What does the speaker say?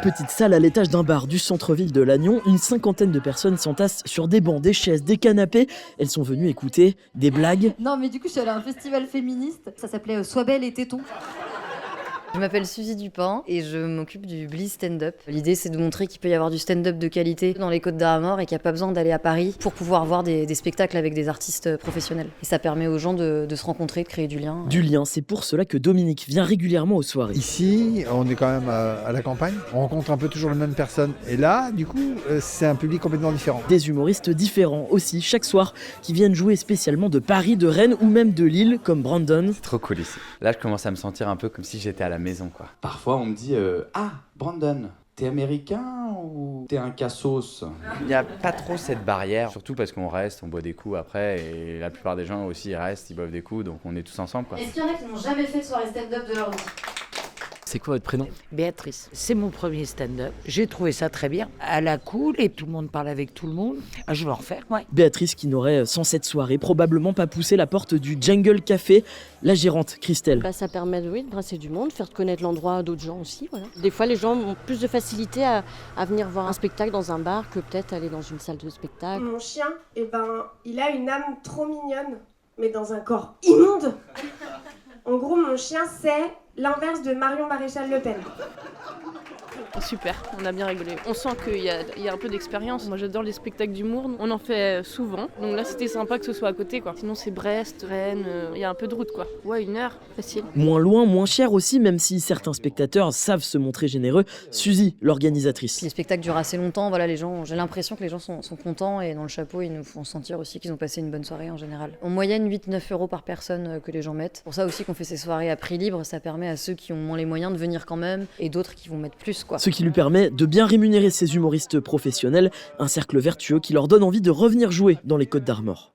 petite salle à l'étage d'un bar du centre-ville de Lannion, une cinquantaine de personnes s'entassent sur des bancs, des chaises, des canapés. Elles sont venues écouter des blagues. Non mais du coup je suis allée à un festival féministe, ça s'appelait Sois belle et téton. Je m'appelle Suzy Dupin et je m'occupe du Bliss stand-up. L'idée c'est de montrer qu'il peut y avoir du stand-up de qualité dans les Côtes d'Armor et qu'il n'y a pas besoin d'aller à Paris pour pouvoir voir des spectacles avec des artistes professionnels. Et ça permet aux gens de se rencontrer, de créer du lien. Du lien, c'est pour cela que Dominique vient régulièrement aux soirées. Ici, on est quand même à la campagne, on rencontre un peu toujours les mêmes personnes. Et là, du coup, c'est un public complètement différent. Des humoristes différents aussi, chaque soir, qui viennent jouer spécialement de Paris, de Rennes ou même de Lille, comme Brandon. C'est trop cool ici. Là, je commence à me sentir un peu comme si j'étais à la maison, quoi. Parfois, on me dit Ah, Brandon, t'es américain ou t'es un cassos? Il n'y a pas trop cette barrière, surtout parce qu'on reste, on boit des coups après, et la plupart des gens aussi restent, ils boivent des coups, donc on est tous ensemble, quoi. Est-ce qu'il y en a qui n'ont jamais fait de soirée stand-up de leur vie? C'est quoi votre prénom? Béatrice, c'est mon premier stand-up. J'ai trouvé ça très bien. À la cool et tout le monde parle avec tout le monde. Ah, je vais en refaire, ouais. Béatrice qui n'aurait, sans cette soirée, probablement pas poussé la porte du Jungle Café. La gérante, Christelle. Ça permet de brasser du monde, faire connaître l'endroit à d'autres gens aussi. Voilà. Des fois, les gens ont plus de facilité à venir voir un spectacle dans un bar que peut-être aller dans une salle de spectacle. Mon chien, il a une âme trop mignonne, mais dans un corps immonde. En gros, mon chien, c'est l'inverse de Marion Maréchal Le Pen. Super, on a bien rigolé. On sent qu'il y a un peu d'expérience. Moi j'adore les spectacles d'humour, on en fait souvent. Donc là c'était sympa que ce soit à côté, quoi. Sinon c'est Brest, Rennes, il y a un peu de route, quoi. Ouais, 1 heure, facile. Moins loin, moins cher aussi, même si certains spectateurs savent se montrer généreux. Suzy, l'organisatrice. Les spectacles durent assez longtemps, voilà, j'ai l'impression que les gens sont contents et dans le chapeau ils nous font sentir aussi qu'ils ont passé une bonne soirée en général. En moyenne 8-9 euros par personne que les gens mettent. Pour ça aussi qu'on fait ces soirées à prix libre, ça permet à ceux qui ont moins les moyens de venir quand même et d'autres qui vont mettre plus, quoi. Ce qui lui permet de bien rémunérer ses humoristes professionnels, un cercle vertueux qui leur donne envie de revenir jouer dans les Côtes d'Armor.